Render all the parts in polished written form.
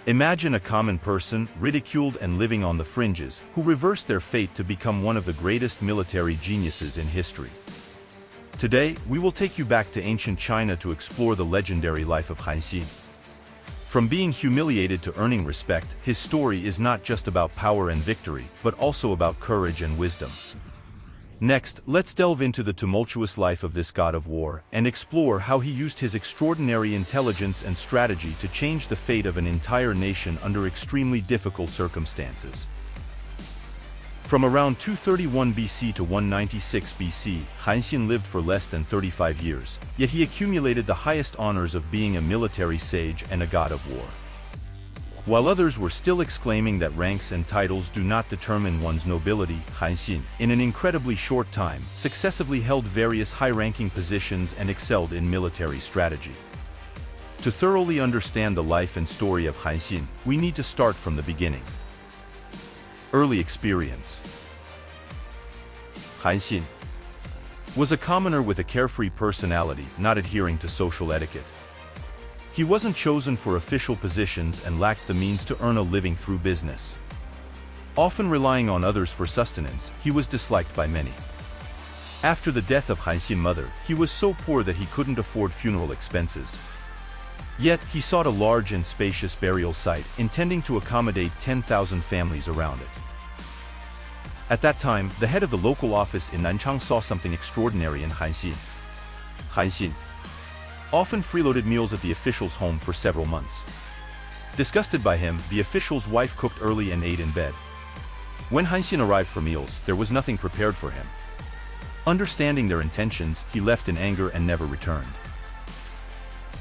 Imagine a common person, ridiculed and living on the fringes, who reversed their fate to become one of the greatest military geniuses in history. Today, we will take you back to ancient China to explore the legendary life of Han Xin. From being humiliated to earning respect, his story is not just about power and victory, but also about courage and wisdom. Next, let's delve into the tumultuous life of this god of war, and explore how he used his extraordinary intelligence and strategy to change the fate of an entire nation under extremely difficult circumstances. From around 231 BC to 196 BC, Han Xin lived for less than 35 years, yet he accumulated the highest honors of being a military sage and a god of war. While others were still exclaiming that ranks and titles do not determine one's nobility, Han Xin, in an incredibly short time, successively held various high-ranking positions and excelled in military strategy. To thoroughly understand the life and story of Han Xin, we need to start from the beginning. Early experience. Han Xin was a commoner with a carefree personality, not adhering to social etiquette. He wasn't chosen for official positions and lacked the means to earn a living through business. Often relying on others for sustenance, he was disliked by many. After the death of Han Xin's mother, he was so poor that he couldn't afford funeral expenses. Yet, he sought a large and spacious burial site, intending to accommodate 10,000 families around it. At that time, the head of the local office in Nanchang saw something extraordinary in Han Xin. Han Xin often freeloaded meals at the official's home for several months. Disgusted by him, the official's wife cooked early and ate in bed. When Han Xin arrived for meals, there was nothing prepared for him. Understanding their intentions, he left in anger and never returned.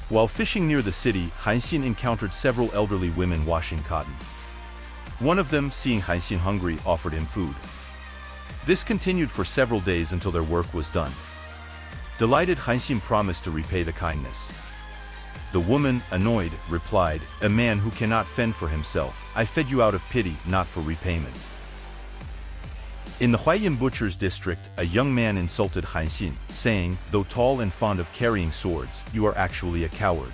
While fishing near the city, Han Xin encountered several elderly women washing cotton. One of them, seeing Han Xin hungry, offered him food. This continued for several days until their work was done. Delighted, Han Xin promised to repay the kindness. The woman, annoyed, replied, "A man who cannot fend for himself, I fed you out of pity, not for repayment." In the Huaiyin butcher's district, a young man insulted Han Xin, saying, "Though tall and fond of carrying swords, you are actually a coward."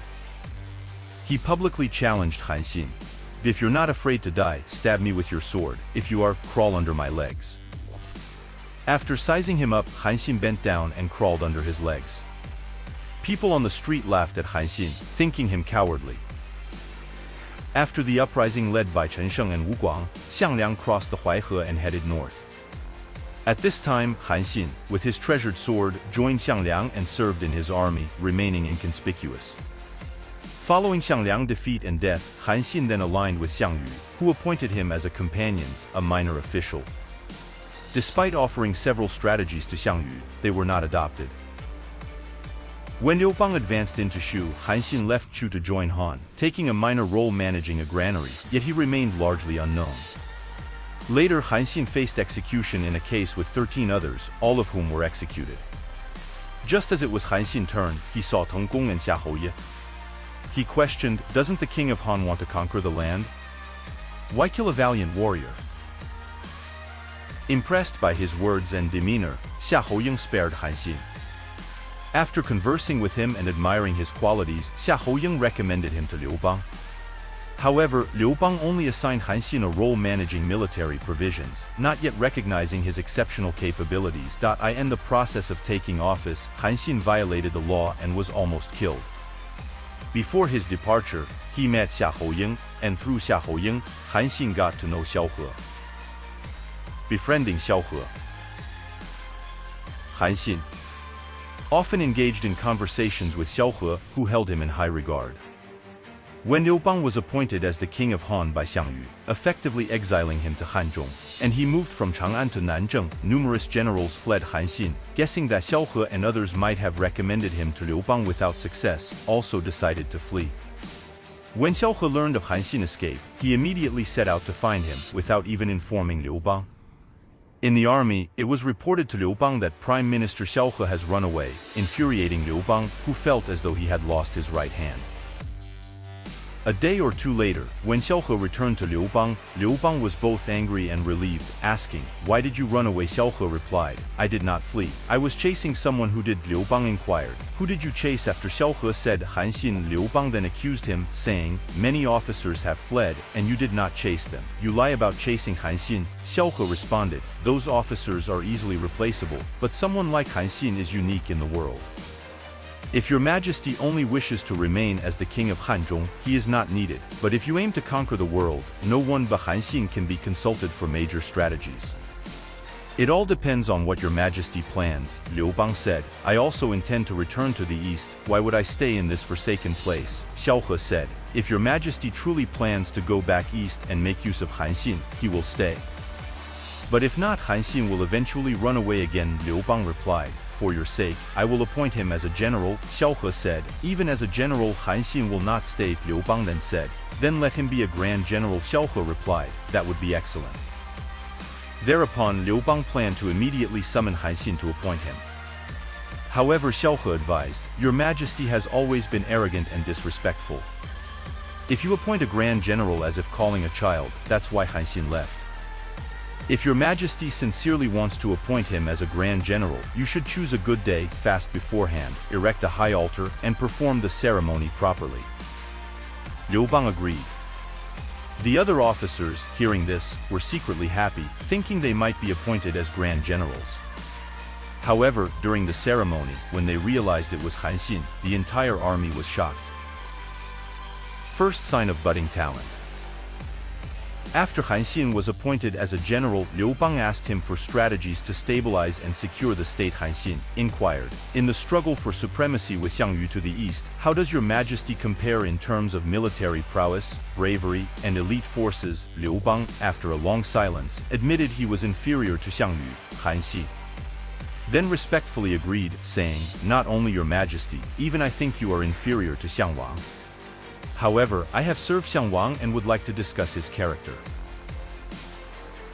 He publicly challenged Han Xin, "If you're not afraid to die, stab me with your sword. If you are, crawl under my legs." After sizing him up, Han Xin bent down and crawled under his legs. People on the street laughed at Han Xin, thinking him cowardly. After the uprising led by Chen Sheng and Wu Guang, Xiang Liang crossed the Huaihe and headed north. At this time, Han Xin, with his treasured sword, joined Xiang Liang and served in his army, remaining inconspicuous. Following Xiang Liang's defeat and death, Han Xin then aligned with Xiang Yu, who appointed him as a companion, a minor official. Despite offering several strategies to Xiang Yu, they were not adopted. When Liu Bang advanced into Chu, Han Xin left Chu to join Han, taking a minor role managing a granary, yet he remained largely unknown. Later, Han Xin faced execution in a case with 13 others, all of whom were executed. Just as it was Han Xin's turn, he saw Teng Gong and Xiao He. He questioned, "Doesn't the king of Han want to conquer the land? Why kill a valiant warrior?" Impressed by his words and demeanor, Xiao He spared Han Xin. After conversing with him and admiring his qualities, Xiao He recommended him to Liu Bang. However, Liu Bang only assigned Han Xin a role managing military provisions, not yet recognizing his exceptional capabilities. In the process of taking office, Han Xin violated the law and was almost killed. Before his departure, he met Xiao He, and through Xiao He, Han Xin got to know Xiao He. Befriending Xiao He. Han Xin often engaged in conversations with Xiao He, who held him in high regard. When Liu Bang was appointed as the king of Han by Xiang Yu, effectively exiling him to Hanzhong, and he moved from Chang'an to Nanzheng, numerous generals fled Han Xin, guessing that Xiao He and others might have recommended him to Liu Bang without success, also decided to flee. When Xiao He learned of Han Xin's escape, he immediately set out to find him, without even informing Liu Bang. In the army, it was reported to Liu Bang that Prime Minister Xiao He has run away, infuriating Liu Bang, who felt as though he had lost his right hand. A day or two later, when Xiao He returned to Liu Bang was both angry and relieved, asking, "Why did you run away?" Xiao He replied, "I did not flee. I was chasing someone who did." Liu Bang inquired, "Who did you chase?" After Xiao He said Han Xin, Liu Bang then accused him, saying, "Many officers have fled, and you did not chase them. You lie about chasing Han Xin." Xiao He responded, "Those officers are easily replaceable, but someone like Han Xin is unique in the world. If your majesty only wishes to remain as the king of Hanzhong, he is not needed. But if you aim to conquer the world, no one but Han Xin can be consulted for major strategies." "It all depends on what your majesty plans," Liu Bang said. "I also intend to return to the east. Why would I stay in this forsaken place?" Xiao He said, "If your majesty truly plans to go back east and make use of Han Xin, he will stay. But if not, Han Xin will eventually run away again." Liu Bang replied, "For your sake, I will appoint him as a general." Xiao He said, "Even as a general, Han Xin will not stay." Liu Bang then said, "Then let him be a grand general." Xiao He replied, "That would be excellent." Thereupon Liu Bang planned to immediately summon Han Xin to appoint him. However, Xiao He advised, "Your majesty has always been arrogant and disrespectful. If you appoint a grand general as if calling a child, that's why Han Xin left. If your majesty sincerely wants to appoint him as a grand general, you should choose a good day, fast beforehand, erect a high altar, and perform the ceremony properly." Liu Bang agreed. The other officers, hearing this, were secretly happy, thinking they might be appointed as grand generals. However, during the ceremony, when they realized it was Han Xin, the entire army was shocked. First sign of budding talent. After Han Xin was appointed as a general, Liu Bang asked him for strategies to stabilize and secure the state. Han Xin inquired, "In the struggle for supremacy with Xiang Yu to the east, how does your majesty compare in terms of military prowess, bravery, and elite forces?" Liu Bang, after a long silence, admitted he was inferior to Xiang Yu. Han Xin then respectfully agreed, saying, "Not only your majesty, even I think you are inferior to Xiang Wang. However, I have served Xiang Wang and would like to discuss his character."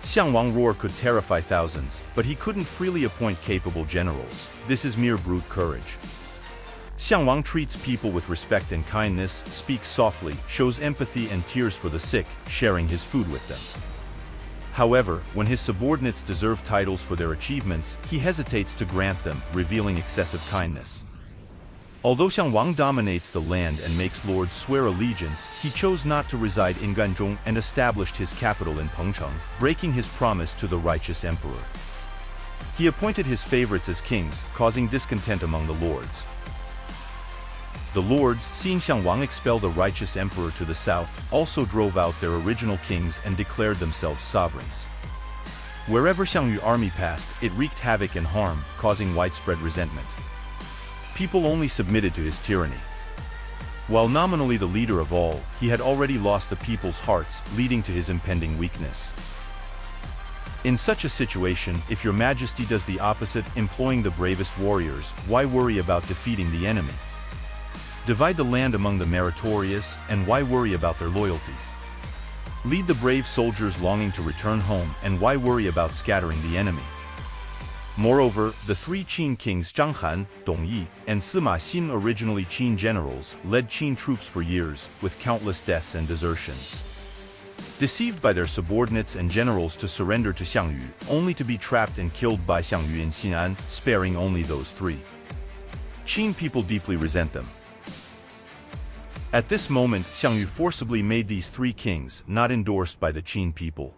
Xiang Wang's roar could terrify thousands, but he couldn't freely appoint capable generals. This is mere brute courage. Xiang Wang treats people with respect and kindness, speaks softly, shows empathy and tears for the sick, sharing his food with them. However, when his subordinates deserve titles for their achievements, he hesitates to grant them, revealing excessive kindness. Although Xiang Wang dominates the land and makes lords swear allegiance, he chose not to reside in Ganzhong and established his capital in Pengcheng, breaking his promise to the righteous emperor. He appointed his favorites as kings, causing discontent among the lords. The lords, seeing Xiang Wang expel the righteous emperor to the south, also drove out their original kings and declared themselves sovereigns. Wherever Xiang Yu's army passed, it wreaked havoc and harm, causing widespread resentment. People only submitted to his tyranny. While nominally the leader of all, he had already lost the people's hearts, leading to his impending weakness. In such a situation, if your majesty does the opposite, employing the bravest warriors, why worry about defeating the enemy? Divide the land among the meritorious, and why worry about their loyalty? Lead the brave soldiers longing to return home, and why worry about scattering the enemy? Moreover, the three Qin kings Zhang Han, Dong Yi, and Sima Xin, originally Qin generals, led Qin troops for years, with countless deaths and desertions. Deceived by their subordinates and generals to surrender to Xiang Yu, only to be trapped and killed by Xiang Yu in Xin'an, sparing only those three. Qin people deeply resent them. At this moment, Xiang Yu forcibly made these three kings, not endorsed by the Qin people.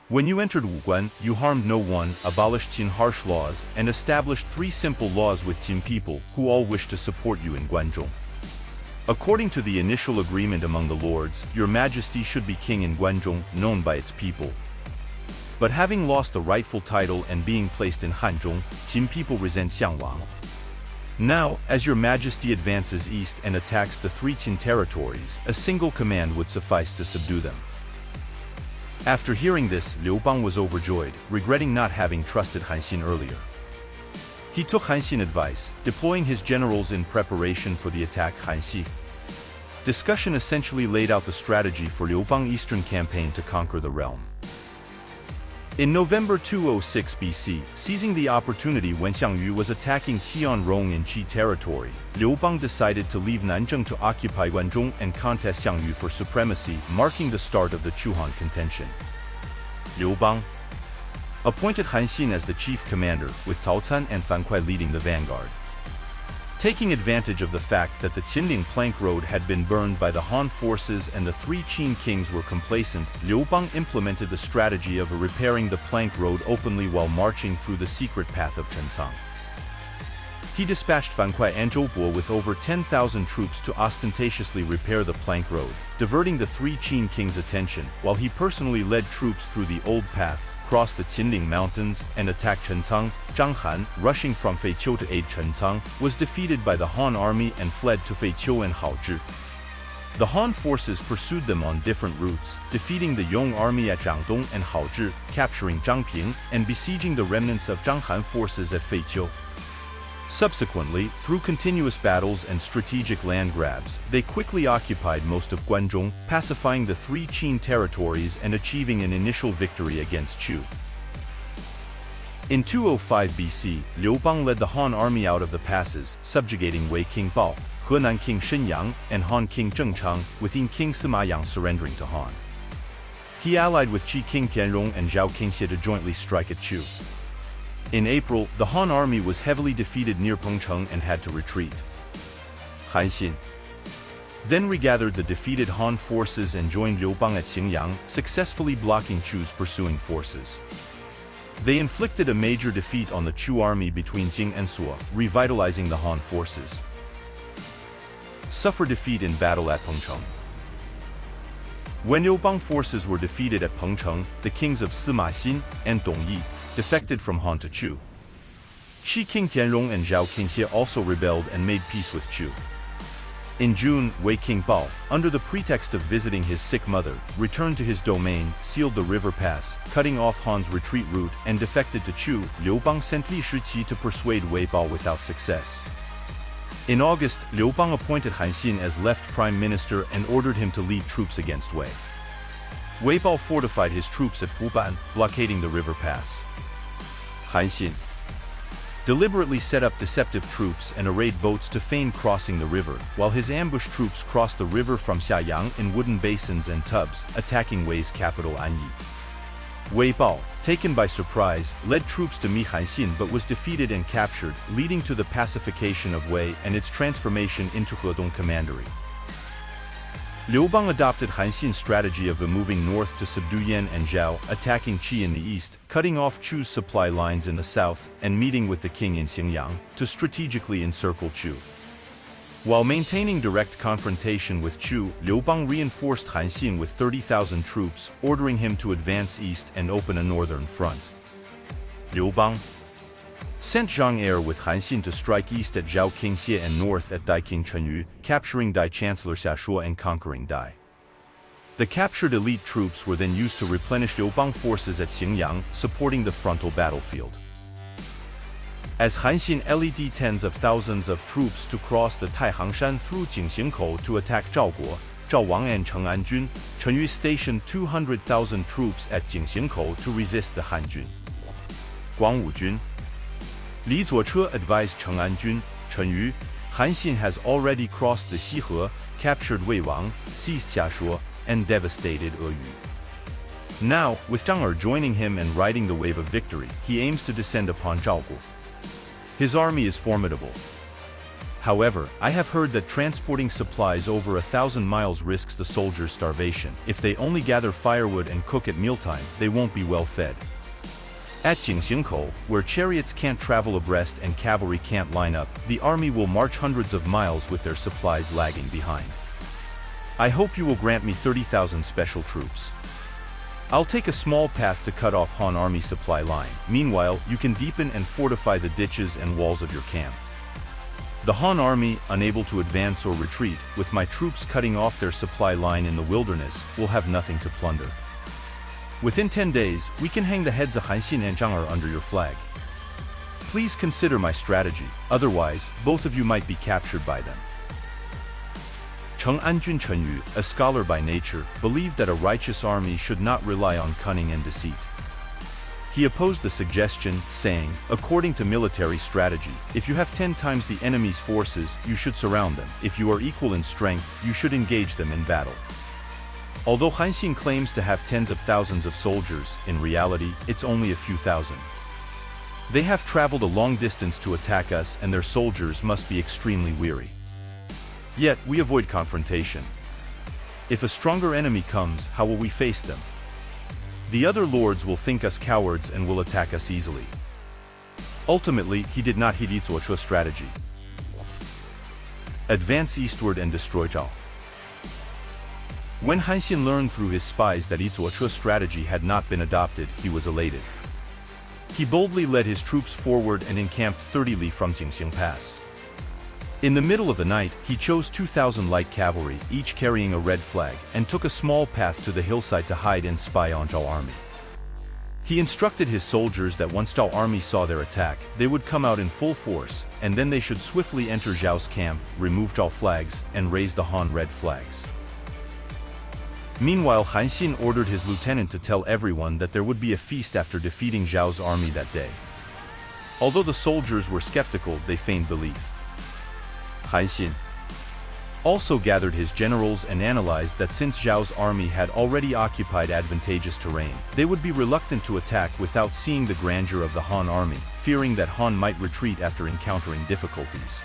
When you entered Wuguan, you harmed no one, abolished Qin harsh laws, and established three simple laws with Qin people, who all wish to support you in Guanzhong. According to the initial agreement among the lords, your majesty should be king in Guanzhong, known by its people. But having lost the rightful title and being placed in Hanzhong, Qin people resent Xiang Wang. Now, as your majesty advances east and attacks the three Qin territories, a single command would suffice to subdue them. After hearing this, Liu Bang was overjoyed, regretting not having trusted Han Xin earlier. He took Han Xin's advice, deploying his generals in preparation for the attack. Han Xin discussion essentially laid out the strategy for Liu Bang's eastern campaign to conquer the realm. In November 206 BC, seizing the opportunity when Xiang Yu was attacking Tianrong in Qi territory, Liu Bang decided to leave Nanzheng to occupy Guanzhong and contest Xiang Yu for supremacy, marking the start of the Chu-Han contention. Liu Bang appointed Han Xin as the chief commander, with Cao Can and Fan Kuai leading the vanguard. Taking advantage of the fact that the Qinling plank road had been burned by the Han forces and the three Qin kings were complacent, Liu Bang implemented the strategy of repairing the plank road openly while marching through the secret path of Chencang. He dispatched Fan Kuai and Zhou Bo with over 10,000 troops to ostentatiously repair the plank road, diverting the three Qin kings' attention, while he personally led troops through the old path, crossed the Qinling Mountains, and attacked Chencang. Zhang Han, rushing from Feiqiu to aid Chencang, was defeated by the Han army and fled to Feiqiu and Haozhi. The Han forces pursued them on different routes, defeating the Yong army at Jiangdong and Haozhi, capturing Zhangping, and besieging the remnants of Zhang Han forces at Feiqiu. Subsequently, through continuous battles and strategic land grabs, they quickly occupied most of Guanzhong, pacifying the three Qin territories and achieving an initial victory against Chu. In 205 BC, Liu Bang led the Han army out of the passes, subjugating Wei King Bao, Henan King Shenyang, and Han King Zhengchang, with Yin King Sima Yang surrendering to Han. He allied with Qi King Tianrong and Zhao King Xie to jointly strike at Chu. In April, the Han army was heavily defeated near Pengcheng and had to retreat. Han Xin then regathered the defeated Han forces and joined Liu Bang at Xingyang, successfully blocking Chu's pursuing forces. They inflicted a major defeat on the Chu army between Jing and Suo, revitalizing the Han forces. Suffer defeat in battle at Pengcheng. When Liu Bang forces were defeated at Pengcheng, the kings of Sima Xin and Dong Yi defected from Han to Chu. Qi King Tianrong and Zhao King Xie also rebelled and made peace with Chu. In June, Wei King Bao, under the pretext of visiting his sick mother, returned to his domain, sealed the river pass, cutting off Han's retreat route, and defected to Chu. Liu Bang sent Li Shiqi to persuade Wei Bao without success. In August, Liu Bang appointed Han Xin as left prime minister and ordered him to lead troops against Wei. Wei Bao fortified his troops at Puban, blockading the river pass. Han Xin deliberately set up deceptive troops and arrayed boats to feign crossing the river, while his ambush troops crossed the river from Xiayang in wooden basins and tubs, attacking Wei's capital Anyi. Wei Bao, taken by surprise, led troops to meet Han Xin but was defeated and captured, leading to the pacification of Wei and its transformation into Hedong Commandery. Liu Bang adopted Han Xin's strategy of moving north to subdue Yan and Zhao, attacking Qi in the east, cutting off Chu's supply lines in the south, and meeting with the king in Xingyang, to strategically encircle Chu. While maintaining direct confrontation with Chu, Liu Bang reinforced Han Xin with 30,000 troops, ordering him to advance east and open a northern front. Liu Bang sent Zhang Er with Han Xin to strike east at Zhao King Xie and north at Dai King Chen Yu, capturing Dai Chancellor Xia Shuo and conquering Dai. The captured elite troops were then used to replenish Liu Bang forces at Xingyang, supporting the frontal battlefield. As Han Xin led tens of thousands of troops to cross the Taihangshan through Jingxingkou to attack Zhaoguo, Zhao Wang and Cheng'an Jun, Chen Yu stationed 200,000 troops at Jingxingkou to resist the Han Jun. Guangwu Jun Li Zuoche advised Cheng'an Jun, Chen Yu, Han Xin has already crossed the Xihe, captured Wei Wang, seized Xiashuo, and devastated Eyu. Now, with Zhang Er joining him and riding the wave of victory, he aims to descend upon Zhaoguo. His army is formidable. However, I have heard that transporting supplies over 1,000 miles risks the soldiers' starvation. If they only gather firewood and cook at mealtime, they won't be well fed. At Jingxingkou, where chariots can't travel abreast and cavalry can't line up, the army will march hundreds of miles with their supplies lagging behind. I hope you will grant me 30,000 special troops. I'll take a small path to cut off Han army supply line. Meanwhile, you can deepen and fortify the ditches and walls of your camp. The Han army, unable to advance or retreat, with my troops cutting off their supply line in the wilderness, will have nothing to plunder. Within 10 days, we can hang the heads of Han Xin and Zhang Er under your flag. Please consider my strategy, otherwise, both of you might be captured by them. Cheng'an Jun Chen Yu, a scholar by nature, believed that a righteous army should not rely on cunning and deceit. He opposed the suggestion, saying, according to military strategy, if you have 10 times the enemy's forces, you should surround them. If you are equal in strength, you should engage them in battle. Although Han Xin claims to have tens of thousands of soldiers, in reality, it's only a few thousand. They have traveled a long distance to attack us, and their soldiers must be extremely weary. Yet, we avoid confrontation. If a stronger enemy comes, how will we face them? The other lords will think us cowards and will attack us easily. Ultimately, he did not heed Li Zuochu's strategy. Advance eastward and destroy Zhao. When Han Xin learned through his spies that Li Zuochu's strategy had not been adopted, he was elated. He boldly led his troops forward and encamped 30 li from Jingxing Pass. In the middle of the night, he chose 2,000 light cavalry, each carrying a red flag, and took a small path to the hillside to hide and spy on Zhao army. He instructed his soldiers that once Zhao army saw their attack, they would come out in full force, and then they should swiftly enter Zhao's camp, remove Zhao flags, and raise the Han red flags. Meanwhile, Han Xin ordered his lieutenant to tell everyone that there would be a feast after defeating Zhao's army that day. Although the soldiers were skeptical, they feigned belief. Han Xin also gathered his generals and analyzed that since Zhao's army had already occupied advantageous terrain, they would be reluctant to attack without seeing the grandeur of the Han army, fearing that Han might retreat after encountering difficulties.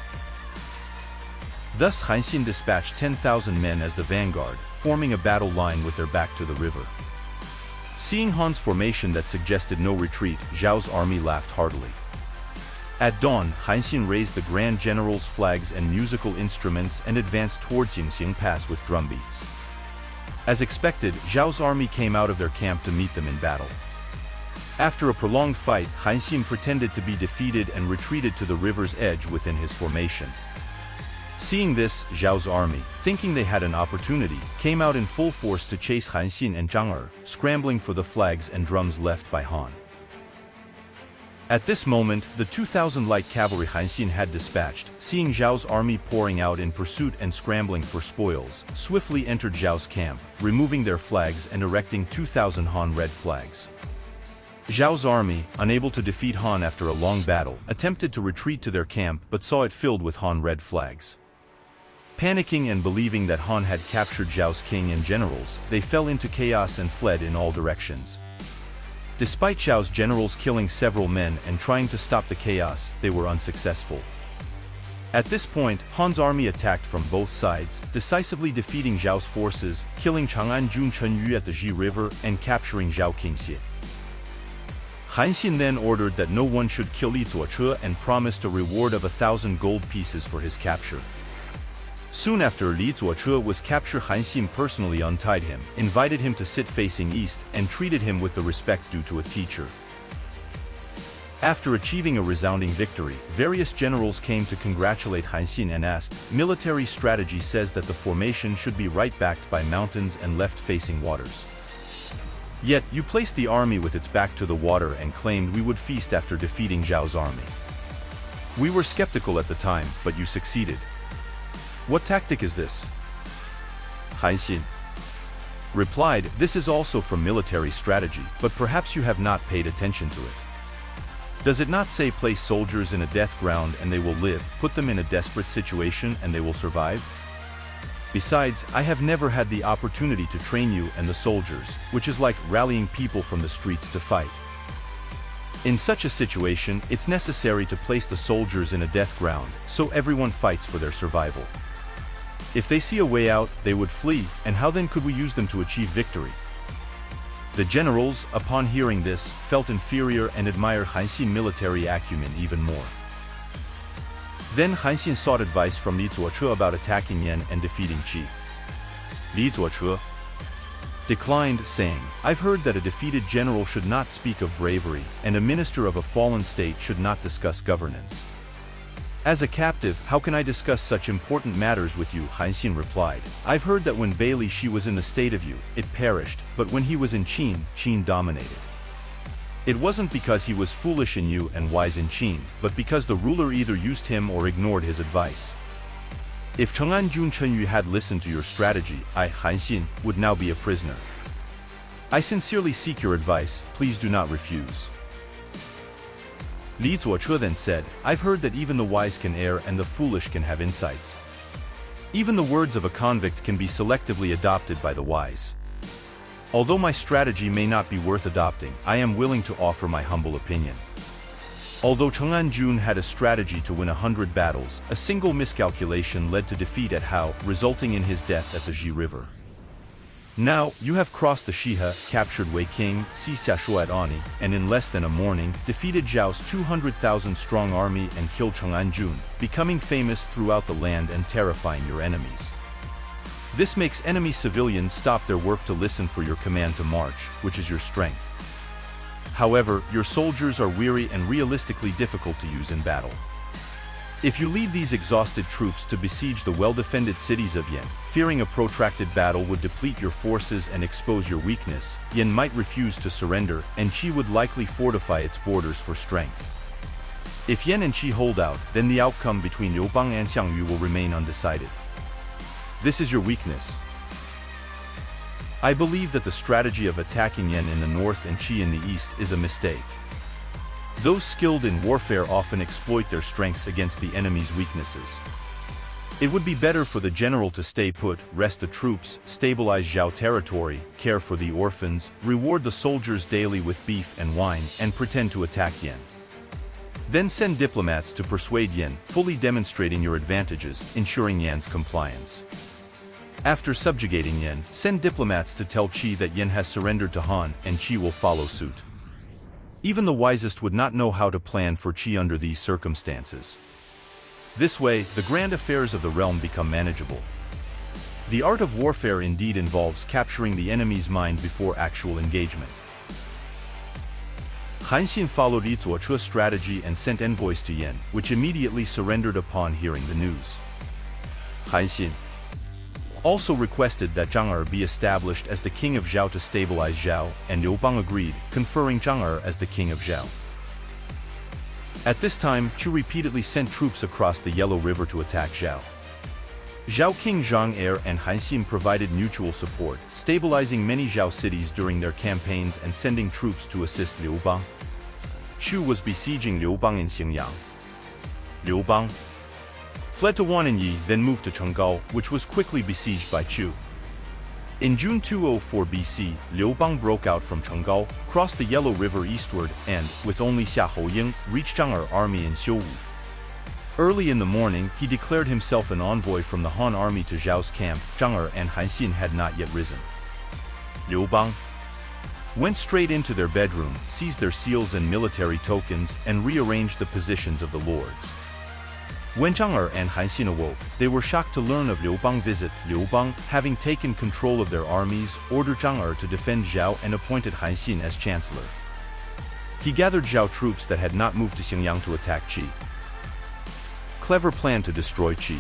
Thus Han Xin dispatched 10,000 men as the vanguard, forming a battle line with their back to the river. Seeing Han's formation that suggested no retreat, Zhao's army laughed heartily. At dawn, Han Xin raised the Grand General's flags and musical instruments and advanced toward Jingxing Pass with drumbeats. As expected, Zhao's army came out of their camp to meet them in battle. After a prolonged fight, Han Xin pretended to be defeated and retreated to the river's edge within his formation. Seeing this, Zhao's army, thinking they had an opportunity, came out in full force to chase Han Xin and Zhang Er, scrambling for the flags and drums left by Han. At this moment, the 2,000 light cavalry Han Xin had dispatched, seeing Zhao's army pouring out in pursuit and scrambling for spoils, swiftly entered Zhao's camp, removing their flags and erecting 2,000 Han red flags. Zhao's army, unable to defeat Han after a long battle, attempted to retreat to their camp but saw it filled with Han red flags. Panicking and believing that Han had captured Zhao's king and generals, they fell into chaos and fled in all directions. Despite Zhao's generals killing several men and trying to stop the chaos, they were unsuccessful. At this point, Han's army attacked from both sides, decisively defeating Zhao's forces, killing Chang'an Jun Chen Yu at the Wei River and capturing Zhao Qingxie. Han Xin then ordered that no one should kill Li Zuochu and promised a reward of 1,000 gold pieces for his capture. Soon after Li Zuochu was captured, Han Xin personally untied him, invited him to sit facing east, and treated him with the respect due to a teacher. After achieving a resounding victory, various generals came to congratulate Han Xin and asked, military strategy says that the formation should be right backed by mountains and left facing waters. Yet, you placed the army with its back to the water and claimed we would feast after defeating Zhao's army. We were skeptical at the time, but you succeeded. What tactic is this? Han Xin replied, this is also from military strategy, but perhaps you have not paid attention to it. Does it not say place soldiers in a death ground and they will live, put them in a desperate situation and they will survive? Besides, I have never had the opportunity to train you and the soldiers, which is like rallying people from the streets to fight. In such a situation, it's necessary to place the soldiers in a death ground, so everyone fights for their survival. If they see a way out, they would flee, and how then could we use them to achieve victory? The generals, upon hearing this, felt inferior and admired Han Xin military acumen even more. Then Han Xin sought advice from Li Zuochu about attacking Yan and defeating Qi. Li Zuochu declined, saying, I've heard that a defeated general should not speak of bravery, and a minister of a fallen state should not discuss governance. As a captive, how can I discuss such important matters with you? Han Xin replied, I've heard that when Bailey Shi was in the state of Yu, it perished, but when he was in Qin, Qin dominated. It wasn't because he was foolish in Yu and wise in Qin, but because the ruler either used him or ignored his advice. If Chang'an Jun Chen Yu had listened to your strategy, I, Han Xin, would now be a prisoner. I sincerely seek your advice, please do not refuse. Li Zuoche then said, I've heard that even the wise can err and the foolish can have insights. Even the words of a convict can be selectively adopted by the wise. Although my strategy may not be worth adopting, I am willing to offer my humble opinion. Although Cheng Jun had a strategy to win 100 battles, a single miscalculation led to defeat at Hao, resulting in his death at the Wei River. Now, you have crossed the Xihe, captured Wei King, seized Xiaoshuo at Ani, and in less than a morning, defeated Zhao's 200,000-strong army and killed Cheng Jun, becoming famous throughout the land and terrifying your enemies. This makes enemy civilians stop their work to listen for your command to march, which is your strength. However, your soldiers are weary and realistically difficult to use in battle. If you lead these exhausted troops to besiege the well-defended cities of Yan, fearing a protracted battle would deplete your forces and expose your weakness, Yan might refuse to surrender, and Qi would likely fortify its borders for strength. If Yan and Qi hold out, then the outcome between Liu Bang and Xiang Yu will remain undecided. This is your weakness. I believe that the strategy of attacking Yan in the north and Qi in the east is a mistake. Those skilled in warfare often exploit their strengths against the enemy's weaknesses. It would be better for the general to stay put, rest the troops, stabilize Zhao territory, care for the orphans, reward the soldiers daily with beef and wine, and pretend to attack Yan. Then send diplomats to persuade Yan, fully demonstrating your advantages, ensuring Yan's compliance. After subjugating Yan, send diplomats to tell Qi that Yan has surrendered to Han, and Qi will follow suit. Even the wisest would not know how to plan for Qi under these circumstances. This way, the grand affairs of the realm become manageable. The art of warfare indeed involves capturing the enemy's mind before actual engagement. Han Xin followed Li Zuoche's strategy and sent envoys to Yan, which immediately surrendered upon hearing the news. Han Xin also requested that Zhang Er be established as the king of Zhao to stabilize Zhao, and Liu Bang agreed, conferring Zhang Er as the king of Zhao. At this time, Chu repeatedly sent troops across the Yellow River to attack Zhao. Zhao King Zhang Er and Han Xin provided mutual support, stabilizing many Zhao cities during their campaigns and sending troops to assist Liu Bang. Chu was besieging Liu Bang in Xingyang. Liu Bang fled to Wanyi, then moved to Chenggao, which was quickly besieged by Chu. In June 204 BC, Liu Bang broke out from Chenggao, crossed the Yellow River eastward, and, with only Xia Hoying, reached Zhang Er army in Xiuwu. Early in the morning, he declared himself an envoy from the Han army to Zhao's camp. Zhang Er and Han Xin had not yet risen. Liu Bang went straight into their bedroom, seized their seals and military tokens, and rearranged the positions of the lords. When Zhang Er and Han Xin awoke, they were shocked to learn of Liu Bang's visit. Liu Bang, having taken control of their armies, ordered Zhang Er to defend Zhao and appointed Han Xin as chancellor. He gathered Zhao troops that had not moved to Xingyang to attack Qi. Clever plan to destroy Qi.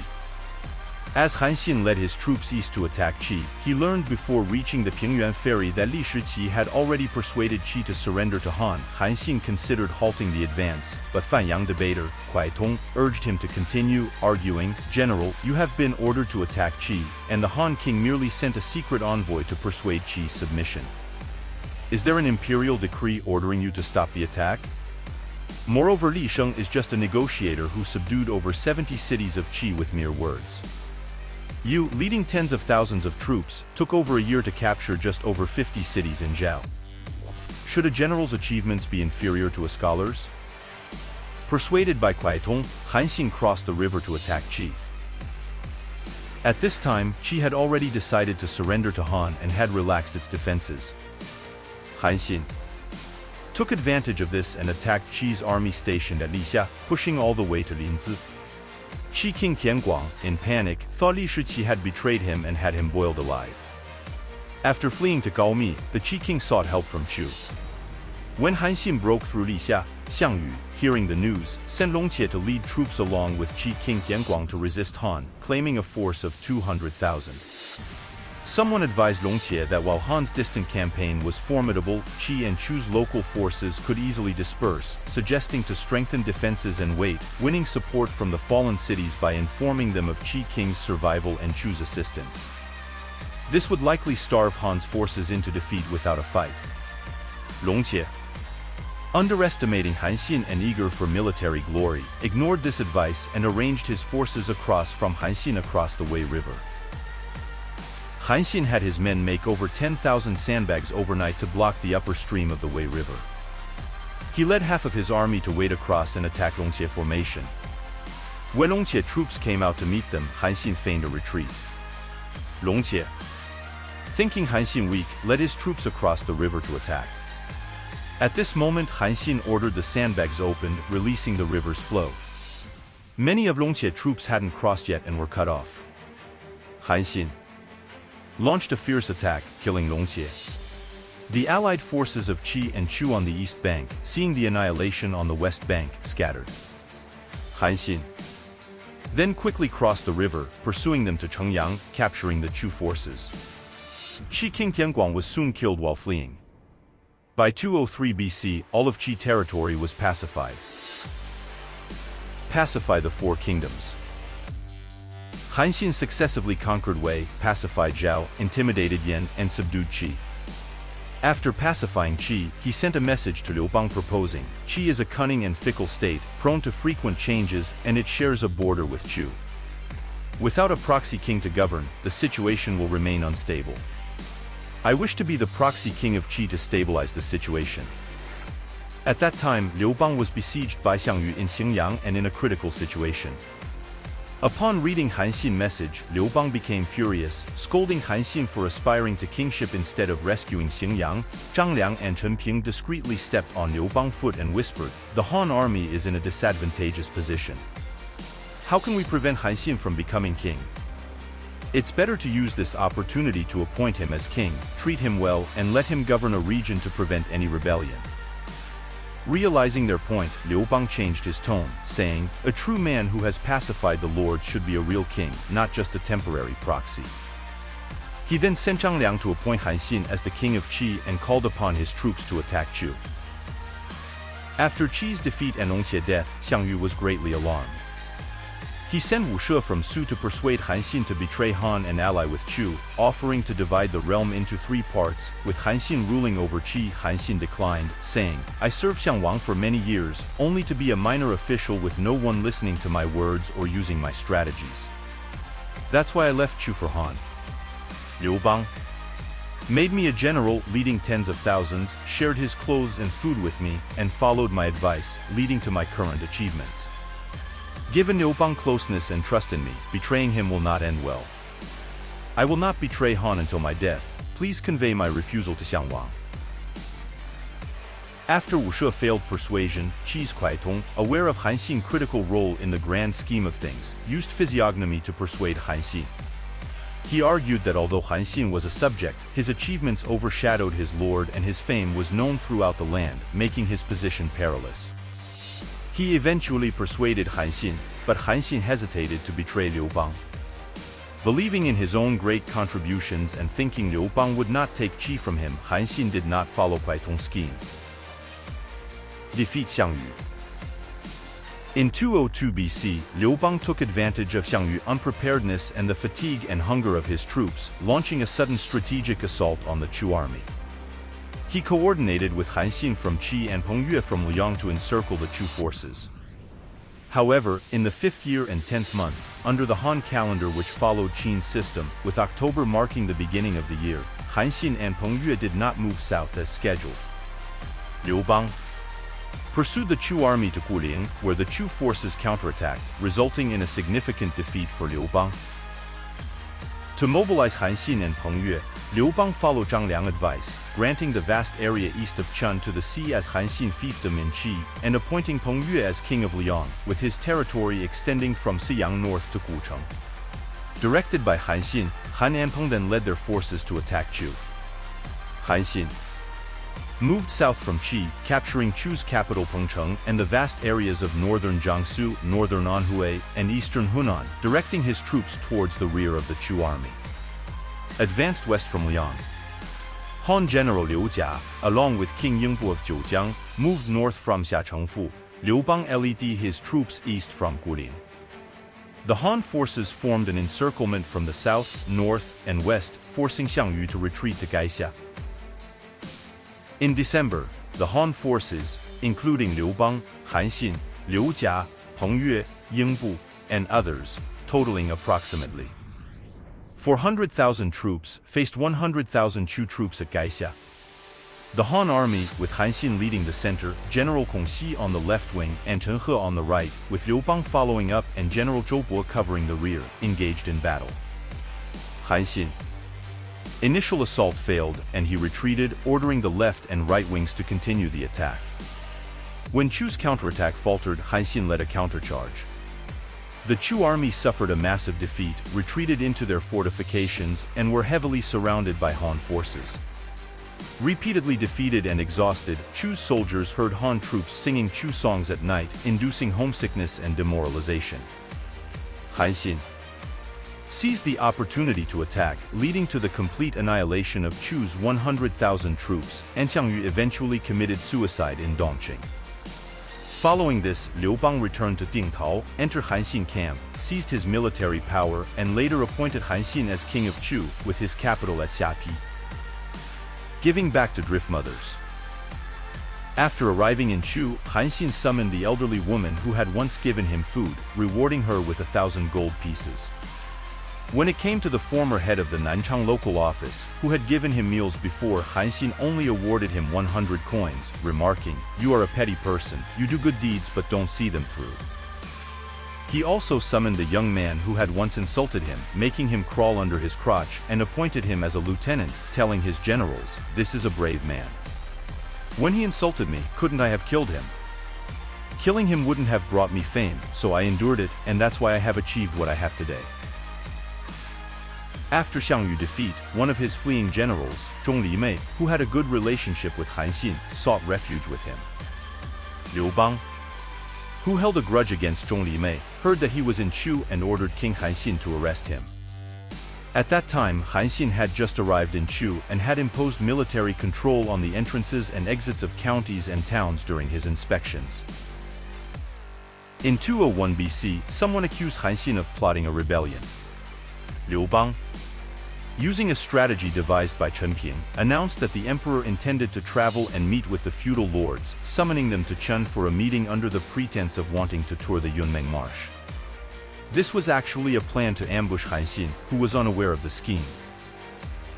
As Han Xin led his troops east to attack Qi, he learned before reaching the Pingyuan ferry that Li Shiqi had already persuaded Qi to surrender to Han. Han Xin considered halting the advance, but Fanyang debater, Kuai Tong, urged him to continue, arguing, "General, you have been ordered to attack Qi, and the Han king merely sent a secret envoy to persuade Qi's submission. Is there an imperial decree ordering you to stop the attack? Moreover, Li Sheng is just a negotiator who subdued over 70 cities of Qi with mere words. You, leading tens of thousands of troops, took over a year to capture just over 50 cities in Zhao. Should a general's achievements be inferior to a scholar's?" Persuaded by Kuai Tong, Han Xin crossed the river to attack Qi. At this time, Qi had already decided to surrender to Han and had relaxed its defenses. Han Xin took advantage of this and attacked Qi's army stationed at Lixia, pushing all the way to Linzi. Qi King Tianguang, in panic, thought Li Shiqi had betrayed him and had him boiled alive. After fleeing to Gaomi, the Qi King sought help from Chu. When Han Xin broke through Lixia, Xiang Yu, hearing the news, sent Longqie to lead troops along with Qi King Tianguang to resist Han, claiming a force of 200,000. Someone advised Longqie that while Han's distant campaign was formidable, Qi and Chu's local forces could easily disperse, suggesting to strengthen defenses and wait, winning support from the fallen cities by informing them of Qi King's survival and Chu's assistance. This would likely starve Han's forces into defeat without a fight. Longqie Underestimating Han Xin and eager for military glory, ignored this advice and arranged his forces across from Han Xin across the Wei River. Han Xin had his men make over 10,000 sandbags overnight to block the upper stream of the Wei River. He led half of his army to wade across and attack Longqie formation. When Longqie troops came out to meet them, Han Xin feigned a retreat. Longqie, thinking Han Xin weak, led his troops across the river to attack. At this moment, Han Xin ordered the sandbags opened, releasing the river's flow. Many of Longqie troops hadn't crossed yet and were cut off. Han Xin launched a fierce attack, killing Longqie. The allied forces of Qi and Chu on the east bank, seeing the annihilation on the west bank, scattered. Han Xin then quickly crossed the river, pursuing them to Chengyang, capturing the Chu forces. Qi King Tianguang was soon killed while fleeing. By 203 BC, all of Qi territory was pacified. Pacify the Four Kingdoms. Han Xin successively conquered Wei, pacified Zhao, intimidated Yan, and subdued Qi. After pacifying Qi, he sent a message to Liu Bang proposing, Qi is a cunning and fickle state, prone to frequent changes, and it shares a border with Chu. Without a proxy king to govern, the situation will remain unstable. I wish to be the proxy king of Qi to stabilize the situation. At that time, Liu Bang was besieged by Xiang Yu in Xingyang and in a critical situation. Upon reading Han Xin's message, Liu Bang became furious, scolding Han Xin for aspiring to kingship instead of rescuing Xingyang. Zhang Liang and Chen Ping discreetly stepped on Liu Bang's foot and whispered, "The Han army is in a disadvantageous position. How can we prevent Han Xin from becoming king? It's better to use this opportunity to appoint him as king, treat him well, and let him govern a region to prevent any rebellion." Realizing their point, Liu Bang changed his tone, saying, "A true man who has pacified the lords should be a real king, not just a temporary proxy." He then sent Zhang Liang to appoint Han Xin as the king of Qi and called upon his troops to attack Chu. After Qi's defeat and Longqie death, Xiang Yu was greatly alarmed. He sent Wu She from Su to persuade Han Xin to betray Han and ally with Chu, offering to divide the realm into 3 parts. With Han Xin ruling over Qi, Han Xin declined, saying, "I served Xiang Wang for many years, only to be a minor official with no one listening to my words or using my strategies. That's why I left Chu for Han. Liu Bang made me a general, leading tens of thousands, shared his clothes and food with me, and followed my advice, leading to my current achievements. Given Liu Bang closeness and trust in me, betraying him will not end well. I will not betray Han until my death. Please convey my refusal to Xiang Wang." After Wu She failed persuasion, Qi's Kuaitong, aware of Han Xin's critical role in the grand scheme of things, used physiognomy to persuade Han Xin. He argued that although Han Xin was a subject, his achievements overshadowed his lord and his fame was known throughout the land, making his position perilous. He eventually persuaded Han Xin, but Han Xin hesitated to betray Liu Bang. Believing in his own great contributions and thinking Liu Bang would not take Qi from him, Han Xin did not follow Kuaitong's scheme. Defeat Xiang Yu. In 202 BC, Liu Bang took advantage of Xiang Yu's unpreparedness and the fatigue and hunger of his troops, launching a sudden strategic assault on the Chu army. He coordinated with Han Xin from Qi and Peng Yue from Liang to encircle the Chu forces. However, in the 5th year and 10th month, under the Han calendar which followed Qin's system, with October marking the beginning of the year, Han Xin and Peng Yue did not move south as scheduled. Liu Bang pursued the Chu army to Guling, where the Chu forces counterattacked, resulting in a significant defeat for Liu Bang. To mobilize Han Xin and Peng Yue, Liu Bang followed Zhang Liang's advice, granting the vast area east of Chun to the sea as Han Xin fiefdom in Qi, and appointing Peng Yue as king of Liang, with his territory extending from Siyang north to Gucheng. Directed by Han Xin, Han and Peng then led their forces to attack Chu. Han Xin moved south from Qi, capturing Chu's capital Pengcheng and the vast areas of northern Jiangsu, northern Anhui, and eastern Hunan, directing his troops towards the rear of the Chu army. Advanced west from Liang. Han General Liu Jia, along with King Yingbu of Jiujiang, moved north from Xiachengfu. Liu Bang led his troops east from Guling. The Han forces formed an encirclement from the south, north, and west, forcing Xiang Yu to retreat to Gaixia. In December, the Han forces, including Liu Bang, Han Xin, Liu Jia, Peng Yue, Ying Bu, and others, totaling approximately 400,000 troops, faced 100,000 Chu troops at Gaixia. The Han army, with Han Xin leading the center, General Kong Xi on the left wing and Chen He on the right, with Liu Bang following up and General Zhou Bo covering the rear, engaged in battle. Han Xin. Initial assault failed, and he retreated, ordering the left and right wings to continue the attack. When Chu's counterattack faltered, Han Xin led a countercharge. The Chu army suffered a massive defeat, retreated into their fortifications, and were heavily surrounded by Han forces. Repeatedly defeated and exhausted, Chu's soldiers heard Han troops singing Chu songs at night, inducing homesickness and demoralization. Han Xin seized the opportunity to attack, leading to the complete annihilation of Chu's 100,000 troops, and Xiang Yu eventually committed suicide in Dongqing. Following this, Liu Bang returned to Dingtao, entered Han Xin camp, seized his military power, and later appointed Han Xin as King of Chu, with his capital at Xiapi. Giving back to drift mothers. After arriving in Chu, Han Xin summoned the elderly woman who had once given him food, rewarding her with 1,000 gold pieces. When it came to the former head of the Nanchang local office, who had given him meals before, Han Xin only awarded him 100 coins, remarking, "You are a petty person, you do good deeds but don't see them through." He also summoned the young man who had once insulted him, making him crawl under his crotch, and appointed him as a lieutenant, telling his generals, "This is a brave man. When he insulted me, couldn't I have killed him? Killing him wouldn't have brought me fame, so I endured it, and that's why I have achieved what I have today." After Xiang Yu defeat, one of his fleeing generals, Zhong Limei, who had a good relationship with Han Xin, sought refuge with him. Liu Bang, who held a grudge against Zhong Limei, heard that he was in Chu and ordered King Han Xin to arrest him. At that time, Han Xin had just arrived in Chu and had imposed military control on the entrances and exits of counties and towns during his inspections. In 201 BC, someone accused Han Xin of plotting a rebellion. Liu Bang, using a strategy devised by Chen Ping, announced that the emperor intended to travel and meet with the feudal lords, summoning them to Chen for a meeting under the pretense of wanting to tour the Yunmeng Marsh. This was actually a plan to ambush Han Xin, who was unaware of the scheme.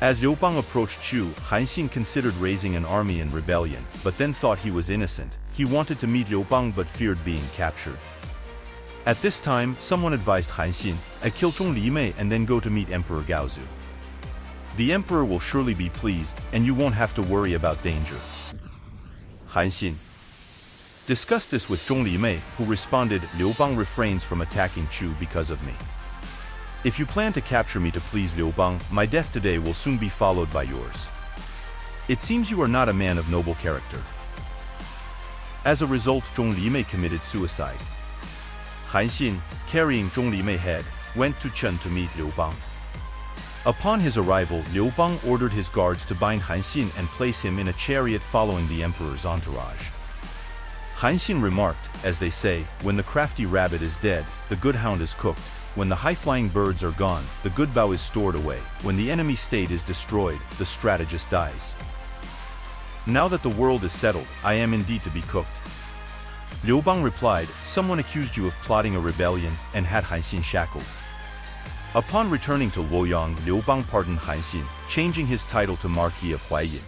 As Liu Bang approached Chu, Han Xin considered raising an army in rebellion, but then thought he was innocent. He wanted to meet Liu Bang but feared being captured. At this time, someone advised Han Xin, "Kill Zhong Limei and then go to meet Emperor Gaozu. The emperor will surely be pleased, and you won't have to worry about danger." Han Xin discussed this with Zhong Limei, who responded, "Liu Bang refrains from attacking Chu because of me. If you plan to capture me to please Liu Bang, my death today will soon be followed by yours. It seems you are not a man of noble character." As a result, Zhong Limei committed suicide. Han Xin, carrying Zhong Limei's head, went to Chen to meet Liu Bang. Upon his arrival, Liu Bang ordered his guards to bind Han Xin and place him in a chariot following the emperor's entourage. Han Xin remarked, "As they say, when the crafty rabbit is dead, the good hound is cooked. When the high-flying birds are gone, the good bow is stored away. When the enemy state is destroyed, the strategist dies. Now that the world is settled, I am indeed to be cooked." Liu Bang replied, "Someone accused you of plotting a rebellion and had Han Xin shackled." Upon returning to Luoyang, Liu Bang pardoned Han Xin, changing his title to Marquis of Huaiyin.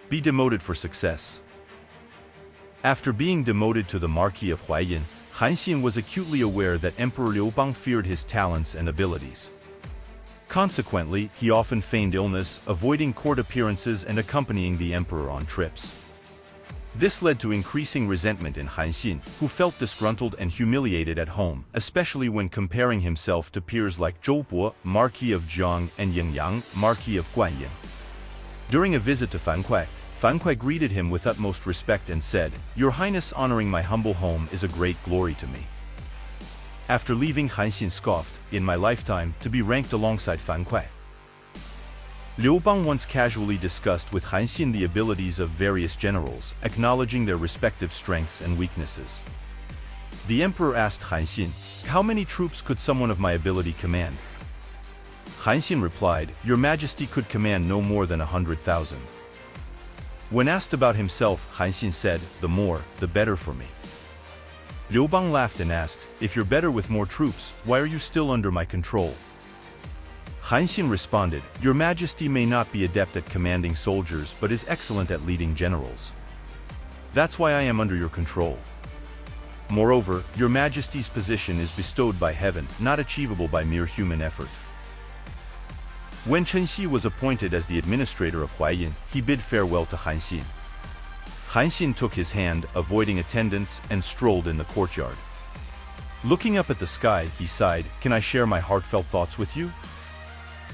Be demoted for success. After being demoted to the Marquis of Huaiyin, Han Xin was acutely aware that Emperor Liu Bang feared his talents and abilities. Consequently, he often feigned illness, avoiding court appearances and accompanying the emperor on trips. This led to increasing resentment in Han Xin, who felt disgruntled and humiliated at home, especially when comparing himself to peers like Zhou Bo, Marquis of Jiang, and Yingyang, Marquis of Guanyin. During a visit to Fan Kuai greeted him with utmost respect and said, "Your Highness honoring my humble home is a great glory to me." After leaving, Han Xin scoffed, "In my lifetime, to be ranked alongside Fan Kuai." Liu Bang once casually discussed with Han Xin the abilities of various generals, acknowledging their respective strengths and weaknesses. The emperor asked Han Xin, "How many troops could someone of my ability command?" Han Xin replied, "Your Majesty could command no more than 100,000. When asked about himself, Han Xin said, "The more, the better for me." Liu Bang laughed and asked, "If you're better with more troops, why are you still under my control?" Han Xin responded, "Your Majesty may not be adept at commanding soldiers but is excellent at leading generals. That's why I am under your control. Moreover, your Majesty's position is bestowed by heaven, not achievable by mere human effort." When Chen Xi was appointed as the administrator of Huayin, he bid farewell to Han Xin. Han Xin took his hand, avoiding attendants, and strolled in the courtyard. Looking up at the sky, he sighed, "Can I share my heartfelt thoughts with you?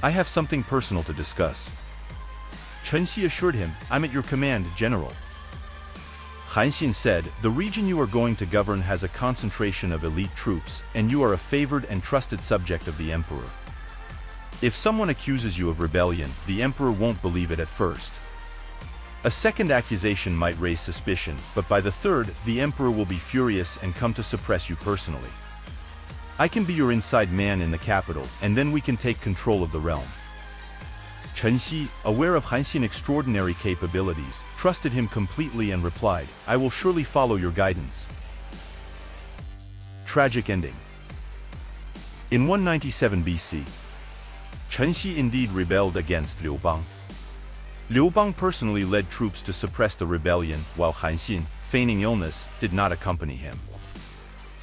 I have something personal to discuss." Chen Xi assured him, "I'm at your command, General." Han Xin said, "The region you are going to govern has a concentration of elite troops, and you are a favored and trusted subject of the Emperor. If someone accuses you of rebellion, the Emperor won't believe it at first. A second accusation might raise suspicion, but by the third, the Emperor will be furious and come to suppress you personally. I can be your inside man in the capital, and then we can take control of the realm." Chen Xi, aware of Han Xin's extraordinary capabilities, trusted him completely and replied, "I will surely follow your guidance." Tragic ending. In 197 BC, Chen Xi indeed rebelled against Liu Bang. Liu Bang personally led troops to suppress the rebellion, while Han Xin, feigning illness, did not accompany him.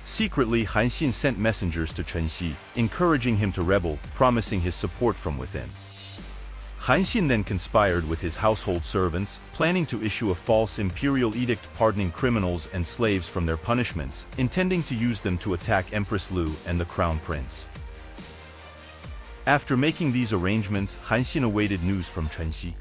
Secretly, Han Xin sent messengers to Chen Xi, encouraging him to rebel, promising his support from within. Han Xin then conspired with his household servants, planning to issue a false imperial edict pardoning criminals and slaves from their punishments, intending to use them to attack Empress Liu and the crown prince. After making these arrangements, Han Xin awaited news from Chen Xi.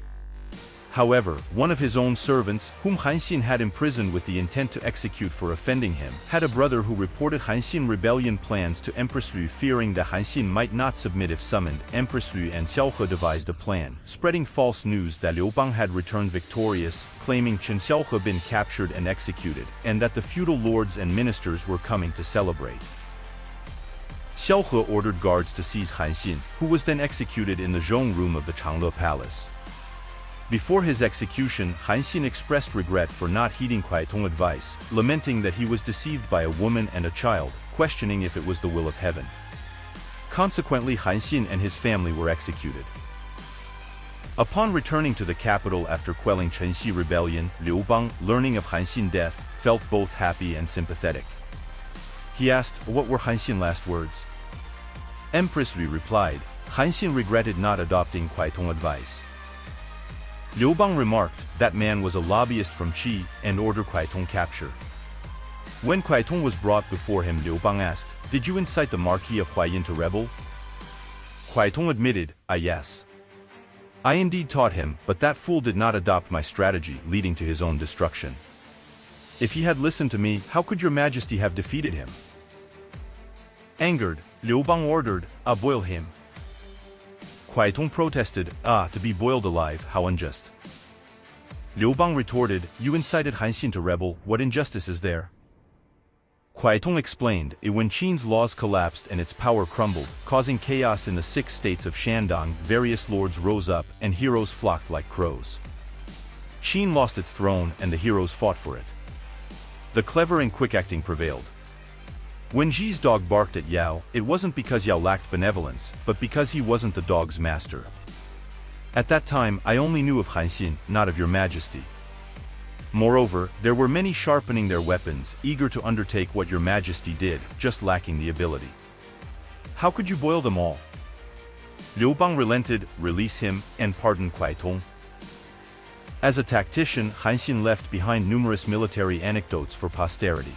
However, one of his own servants, whom Han Xin had imprisoned with the intent to execute for offending him, had a brother who reported Han Xin rebellion plans to Empress Liu, fearing that Han Xin might not submit if summoned. Empress Liu and Xiao He devised a plan, spreading false news that Liu Bang had returned victorious, claiming Xiao He had been captured and executed, and that the feudal lords and ministers were coming to celebrate. Xiao He ordered guards to seize Han Xin, who was then executed in the Zhong room of the Changle Palace. Before his execution, Han Xin expressed regret for not heeding Kuaitong's advice, lamenting that he was deceived by a woman and a child, questioning if it was the will of heaven. Consequently, Han Xin and his family were executed. Upon returning to the capital after quelling Chen Xi's rebellion, Liu Bang, learning of Han Xin's death, felt both happy and sympathetic. He asked, "What were Han Xin's last words?" Empress Liu replied, "Han Xin regretted not adopting Kuaitong's advice." Liu Bang remarked, "That man was a lobbyist from Qi, and ordered Kuaitong capture." When Kuaitong was brought before him, Liu Bang asked, "Did you incite the Marquis of Huayin to rebel?" Kuaitong admitted, "Yes. I indeed taught him, but that fool did not adopt my strategy, leading to his own destruction. If he had listened to me, how could your Majesty have defeated him?" Angered, Liu Bang ordered, "Boil him." Kuaitong protested, "To be boiled alive, how unjust." Liu Bang retorted, "You incited Han Xin to rebel, what injustice is there?" Kuaitong explained, "When Qin's laws collapsed and its power crumbled, causing chaos in the 6 states of Shandong, various lords rose up, and heroes flocked like crows. Qin lost its throne, and the heroes fought for it. The clever and quick acting prevailed. When Ji's dog barked at Yao, it wasn't because Yao lacked benevolence, but because he wasn't the dog's master. At that time, I only knew of Han Xin, not of your Majesty. Moreover, there were many sharpening their weapons, eager to undertake what your Majesty did, just lacking the ability. How could you boil them all?" Liu Bang relented, "Release him, and pardon Kuaitong." As a tactician, Han Xin left behind numerous military anecdotes for posterity.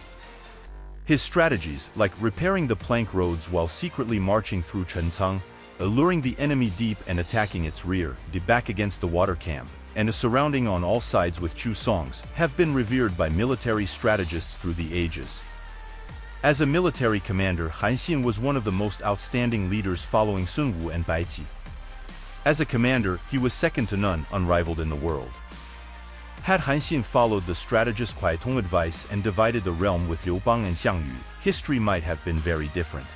His strategies, like repairing the plank roads while secretly marching through Chencang, alluring the enemy deep and attacking its rear, back against the water camp, and surrounding on all sides with Chu songs, have been revered by military strategists through the ages. As a military commander, Han Xin was one of the most outstanding leaders following Sun Wu and Bai Qi. As a commander, he was second to none, unrivaled in the world. Had Han Xin followed the strategist Kuaitong's advice and divided the realm with Liu Bang and Xiang Yu, history might have been very different.